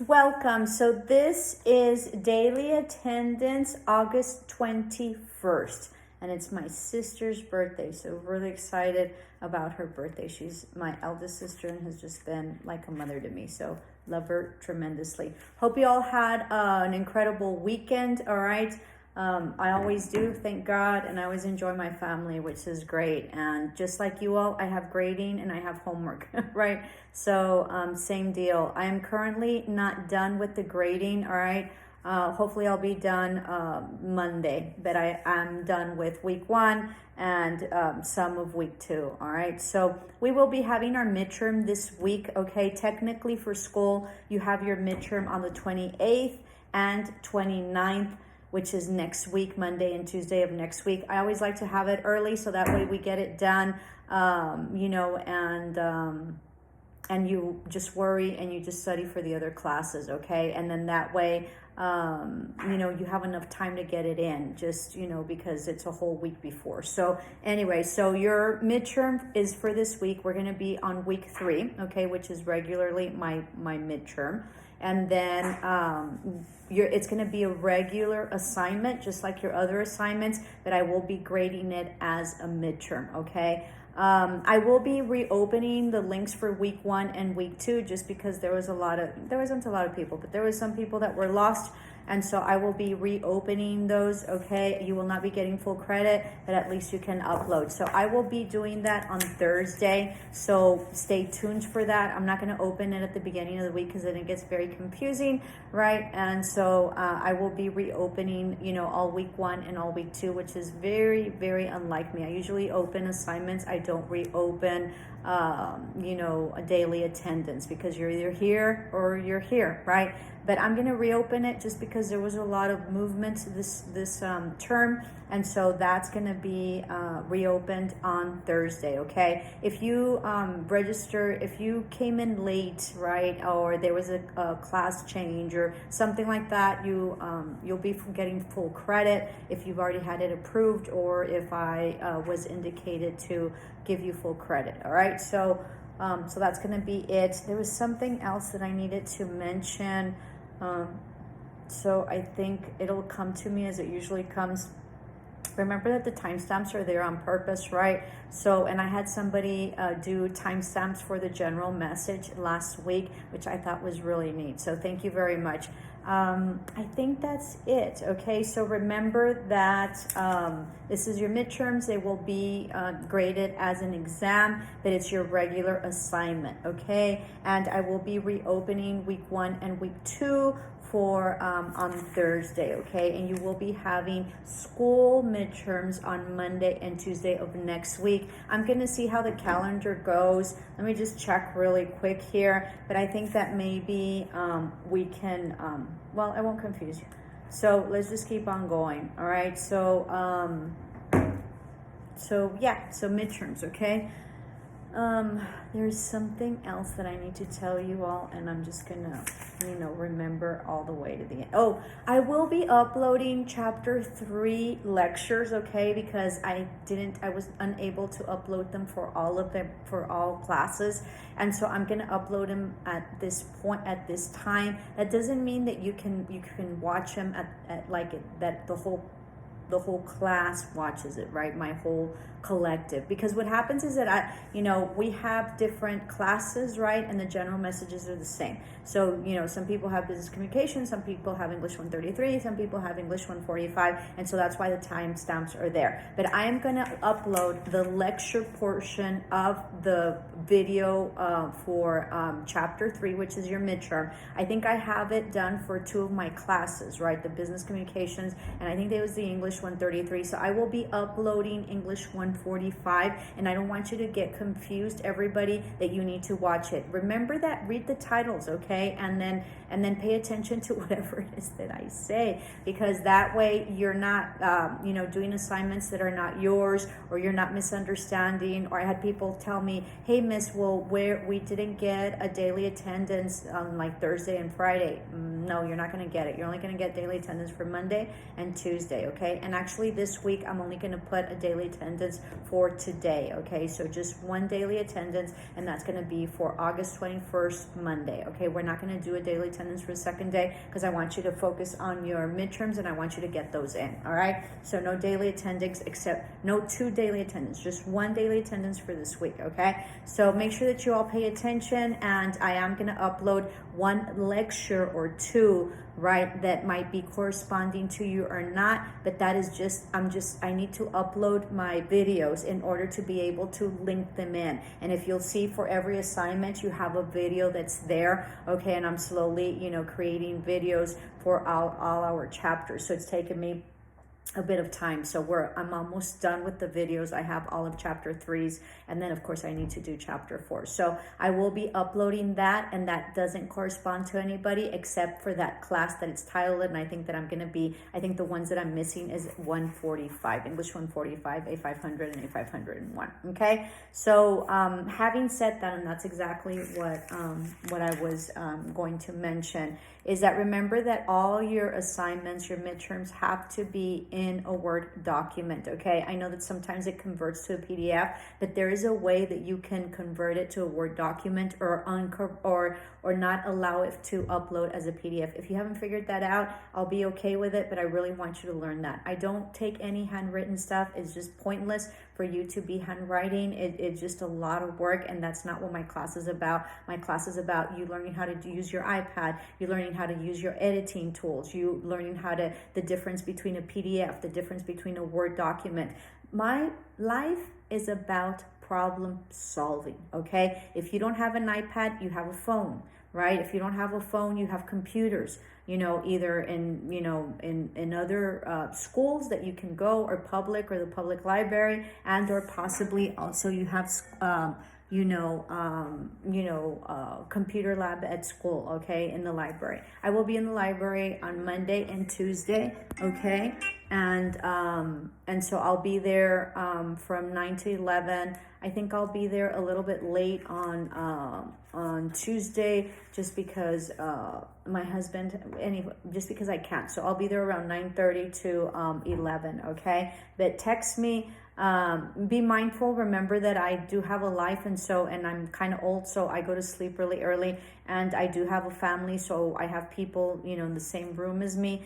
Welcome. So this is daily attendance, August 21st, and it's my sister's birthday. So really excited about her birthday. She's my eldest sister and has just been like a mother to me. So love her tremendously. Hope you all had an incredible weekend. All right. I always do, thank God, and I always enjoy my family, which is great. And just like you all, I have grading and I have homework, right? So same deal. I am currently not done with the grading, all right? Hopefully I'll be done Monday, but I am done with week 1 and some of week 2, all right? So we will be having our midterm this week, okay? Technically for school, you have your midterm on the 28th and 29th, which is next week, Monday and Tuesday of next week. I always like to have it early so that way we get it done, and you just worry and you just study for the other classes, okay? And then that way, you have enough time to get it in, just, because it's a whole week before. So anyway, so your midterm is for this week. We're gonna be on week 3, okay, which is regularly my midterm. And then it's going to be a regular assignment, just like your other assignments, but I will be grading it as a midterm, okay? I will be reopening the links for week 1 and week 2 just because there wasn't a lot of people, but there was some people that were lost. And so I will be reopening those, okay? You will not be getting full credit, but at least you can upload. So I will be doing that on Thursday. So stay tuned for that. I'm not gonna open it at the beginning of the week because then it gets very confusing, right? And so I will be reopening, all week 1 and all week 2, which is very, very unlike me. I usually open assignments. I don't reopen, a daily attendance because you're either here or you're here, right? But I'm going to reopen it just because there was a lot of movement this term. And so that's going to be reopened on Thursday, okay? If you if you came in late, right, or there was a class change or something like that, you'll be getting full credit if you've already had it approved or if I was indicated to give you full credit, all right? So that's going to be it. There was something else that I needed to mention. So I think it'll come to me as it usually comes. Remember that the timestamps are there on purpose, right? So, and I had somebody do timestamps for the general message last week, which I thought was really neat. So thank you very much. I think that's it. Okay, so remember that this is your midterms. They will be graded as an exam, but it's your regular assignment, okay? And I will be reopening week 1 and week 2 for on Thursday, okay? And you will be having school midterms on Monday and Tuesday of next week. I'm gonna see how the calendar goes. Let me just check really quick here, but I think that maybe we can, well, I won't confuse you. So let's just keep on going, all right? So midterms, okay? There's something else that I need to tell you all, and I'm just gonna, remember all the way to the end. Oh, I will be uploading chapter 3 lectures, okay, because I was unable to upload them for all classes, and so I'm gonna upload them at this time. That doesn't mean that you can watch them that the whole class watches it, right? My whole collective. Because what happens is that we have different classes, right? And the general messages are the same. So, some people have business communication, some people have English 133, some people have English 145. And so that's why the timestamps are there. But I am going to upload the lecture portion of the video for chapter 3, which is your midterm. I think I have it done for 2 of my classes, right? The business communications, and I think it was the English 133. So I will be uploading English 145, and I don't want you to get confused, everybody, that you need to watch it. Remember that, read the titles, okay? And then pay attention to whatever it is that I say, because that way you're not doing assignments that are not yours, or you're not misunderstanding. Or I had people tell me, hey miss, well, we didn't get a daily attendance on like Thursday and Friday. No, you're not going to get it. You're only going to get daily attendance for Monday and Tuesday, okay? And actually this week I'm only going to put a daily attendance for today, okay? So just one daily attendance, and that's going to be for August 21st, Monday, okay? We're not going to do a daily attendance for the second day because I want you to focus on your midterms and I want you to get those in, all right? So no daily attendance, except no 2 daily attendance, just 1 daily attendance for this week, okay? So make sure that you all pay attention, and I am going to upload 1 lecture or 2, right, that might be corresponding to you or not, but that is just, I need to upload my videos in order to be able to link them in. And if you'll see, for every assignment you have a video that's there, okay? And I'm slowly, you know, creating videos for all our chapters. So it's taken me a bit of time. So I'm almost done with the videos. I have all of chapter 3s, and then of course I need to do chapter 4. So I will be uploading that, and that doesn't correspond to anybody except for that class that it's titled. And I think that I think the ones that I'm missing is 145, English 145, A500 and A501. Okay. So having said that, and that's exactly what I was going to mention, is that remember that all your assignments, your midterms, have to be in a Word document, okay? I know that sometimes it converts to a PDF, but there is a way that you can convert it to a Word document or not allow it to upload as a PDF. If you haven't figured that out, I'll be okay with it, but I really want you to learn that. I don't take any handwritten stuff. It's just pointless for you to be handwriting. It's just a lot of work, and that's not what my class is about. My class is about you learning how to use your iPad, you learning how to use your editing tools, you learning the difference between a PDF, the difference between a Word document. My life is about problem solving, okay? If you don't have an iPad, you have a phone, right? If you don't have a phone, you have computers, you know, either in other schools that you can go, or the public library, and or possibly also you have computer lab at school, okay, in the library. I will be in the library on Monday and Tuesday, okay, and so I'll be there from 9 to 11. I think I'll be there a little bit late on Tuesday, just because my husband, just because I can't. So I'll be there around 9:30 to 11, okay? But text me. Be mindful. Remember that I do have a life, and I'm kind of old, so I go to sleep really early, and I do have a family, so I have people, you know, in the same room as me.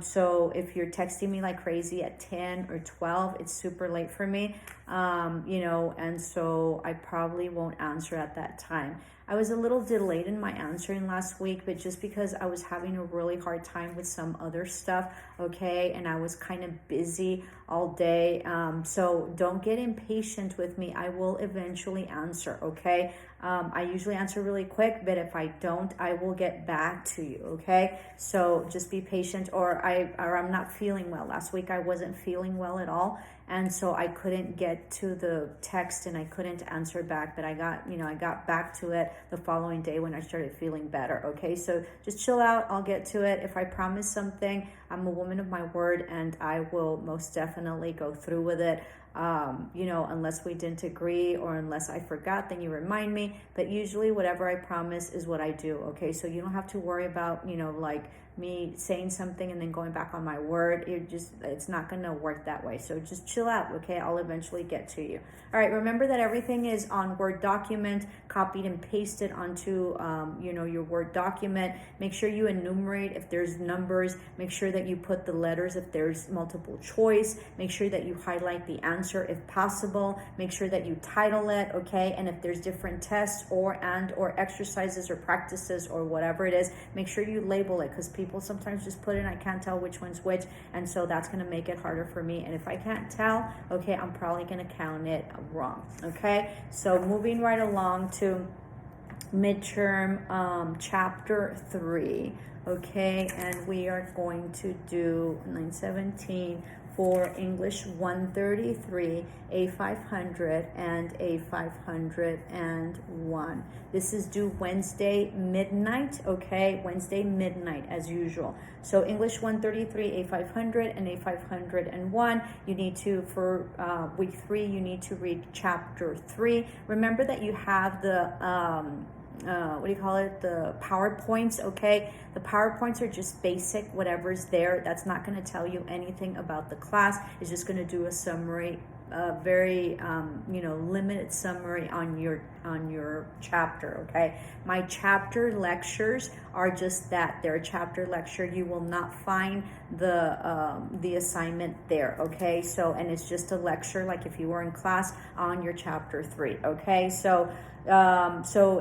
So if you're texting me like crazy at 10 or 12, it's super late for me, and so I probably won't answer at that time. I was a little delayed in my answering last week, but just because I was having a really hard time with some other stuff, okay, and I was kind of busy all day. So don't get impatient with me. I will eventually answer, okay? I usually answer really quick, but if I don't, I will get back to you, okay? So just be patient, or I'm not feeling well. Last week I wasn't feeling well at all, and so I couldn't get to the text and I couldn't answer back, but I got back to it the following day when I started feeling better, okay? So just chill out. I'll get to it. If I promise something, I'm a woman of my word, and I will most definitely go through with it. Unless we didn't agree or unless I forgot, then you remind me. But usually whatever I promise is what I do, okay? So you don't have to worry about, like me saying something and then going back on my word. It's not going to work that way. So just chill out, okay? I'll eventually get to you. All right, remember that everything is on Word document, copied and pasted onto, your Word document. Make sure you enumerate if there's numbers. Make sure that you put the letters if there's multiple choice. Make sure that you highlight the answer if possible. Make sure that you title it, okay? And if there's different tests or exercises or practices or whatever it is, make sure you label it, because people sometimes just put in, I can't tell which one's which, and so that's going to make it harder for me. And if I can't tell, okay, I'm probably going to count it wrong, okay? So moving right along to midterm chapter 3, okay, and we are going to do 917 for English 133, A500, and A501. This is due Wednesday midnight, okay? Wednesday midnight as usual. So English 133, A500, and A501, you need to, for week 3, you need to read chapter 3. Remember that you have the the PowerPoints, okay? The PowerPoints are just basic, whatever's there. That's not going to tell you anything about the class. It's just going to do a summary a very limited summary on your chapter. Okay, my chapter lectures are just that, they're a chapter lecture. You will not find the assignment there. Okay, so, and it's just a lecture like if you were in class on your chapter 3. Okay, so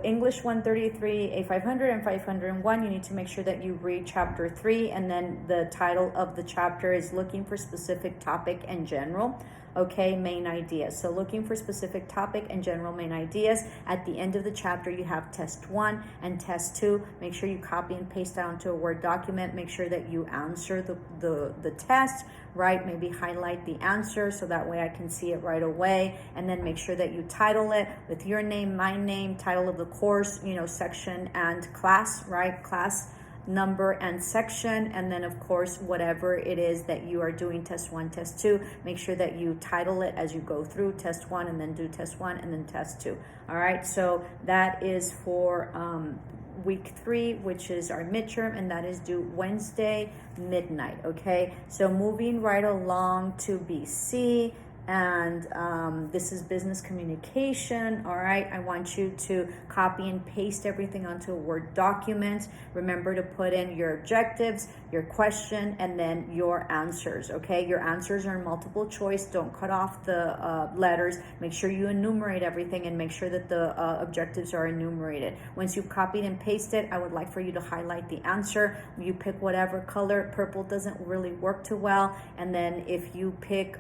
English 133, A500 and 501, you need to make sure that you read chapter 3, and then the title of the chapter is looking for specific topic and general. Okay, main ideas. So looking for specific topic and general main ideas. At the end of the chapter, you have test 1 and test 2. Make sure you copy and paste that onto a Word document. Make sure that you answer the test, right? Maybe highlight the answer so that way I can see it right away. And then make sure that you title it with your name, my name, title of the course, section and class, right? Class, number and section, and then of course whatever it is that you are doing, test 1, test 2, make sure that you title it as you go through test 1, and then do test 1 and then test 2. All right, so that is for week 3, which is our midterm, and that is due Wednesday midnight. Okay, so moving right along to BC, and this is business communication. All right, I want you to copy and paste everything onto a Word document. Remember to put in your objectives, your question, and then your answers. Okay, your answers are multiple choice. Don't cut off the letters. Make sure you enumerate everything, and make sure that the objectives are enumerated. Once you've copied and pasted, I would like for you to highlight the answer. You pick whatever color. Purple doesn't really work too well, and then if you pick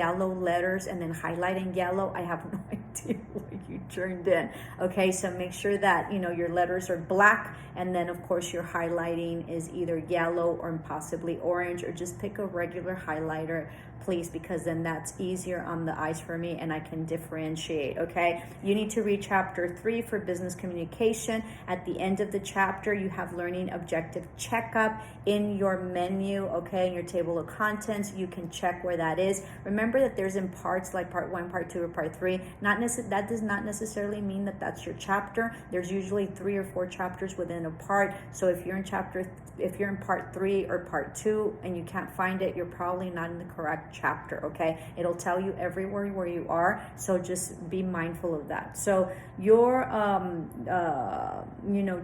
yellow letters and then highlight in yellow, I have no idea what you turned in. Okay, so make sure that your letters are black, and then of course your highlighting is either yellow or possibly orange, or just pick a regular highlighter, please, because then that's easier on the eyes for me and I can differentiate. Okay, you need to read chapter 3 for business communication. At the end of the chapter, you have learning objective checkup in your menu. Okay, in your table of contents, you can check where that is. Remember that there's in parts like part 1, part 2, or part 3. That does not necessarily mean that that's your chapter. There's usually 3 or 4 chapters within a part. So if you're in part 3 or part 2 and you can't find it, you're probably not in the correct chapter. Okay, it'll tell you everywhere where you are, so just be mindful of that. So your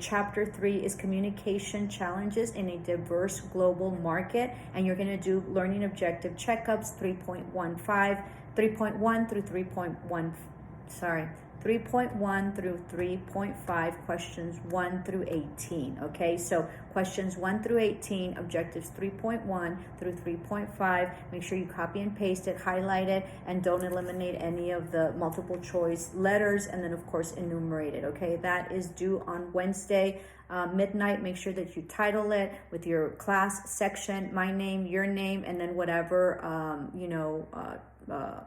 chapter 3 is communication challenges in a diverse global market, and you're going to do learning objective checkups 3.1 through 3.5, questions 1 through 18. Okay, so questions 1 through 18, objectives 3.1 through 3.5. Make sure you copy and paste it, highlight it, and don't eliminate any of the multiple choice letters, and then of course enumerate it. Okay, that is due on Wednesday midnight. Make sure that you title it with your class, section, my name, your name, and then whatever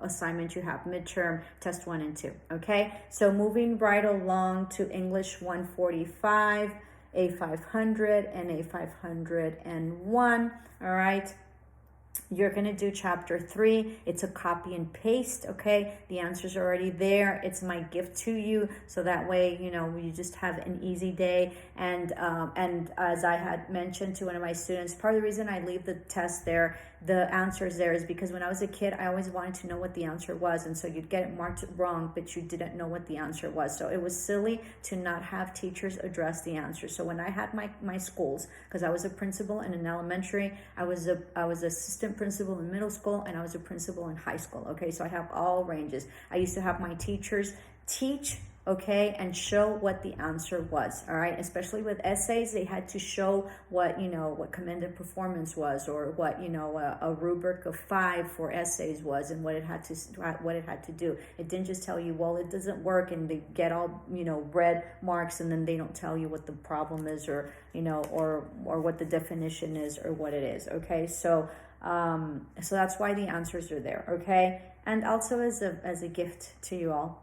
assignment you have, midterm, test 1 and 2. Okay, so moving right along to English 145, A500 and A501. All right, you're going to do chapter 3. It's a copy and paste. Okay, the answers are already there. It's my gift to you, so that way you just have an easy day. And as I had mentioned to one of my students, part of the reason I leave the test there, the answers there, is because when I was a kid, I always wanted to know what the answer was, and so you'd get it marked wrong, but you didn't know what the answer was. So it was silly to not have teachers address the answer. So when I had my schools, because I was a principal in an elementary, I was assistant principal in middle school, and I was a principal in high school. Okay, so I have all ranges. I used to have my teachers teach, okay, and show what the answer was. All right, especially with essays, they had to show what what commended performance was, or what a rubric of 5 for essays was, and what it had to do. It didn't just tell you, well, it doesn't work, and they get all red marks, and then they don't tell you what the problem is, or or what the definition is, or what it is. Okay, so that's why the answers are there. Okay, and also as a gift to you all,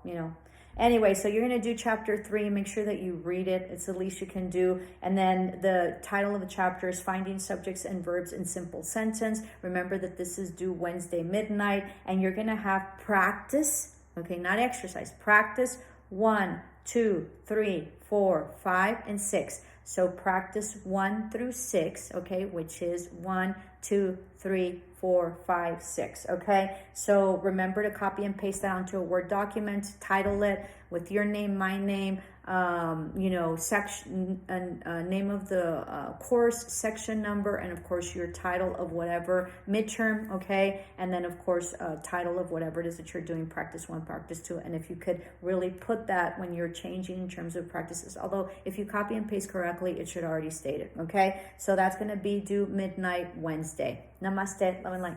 Anyway, so you're going to do chapter 3. Make sure that you read it. It's the least you can do. And then the title of the chapter is Finding Subjects and Verbs in Simple Sentence. Remember that this is due Wednesday midnight, and you're going to have practice, okay, not exercise, practice 1, 2, 3, 4, 5, and 6. So practice 1 through 6, okay, which is 1, 2, 3, 4, 5, 6, okay? So remember to copy and paste that onto a Word document, title it with your name, my name, you know, section, name of the course, section number, and of course your title of whatever midterm, okay? And then of course title of whatever it is that you're doing, practice 1, practice 2. And if you could really put that when you're changing in terms of practices, although if you copy and paste correctly, it should already state it, okay? So that's going to be due midnight Wednesday. Namaste, love and light.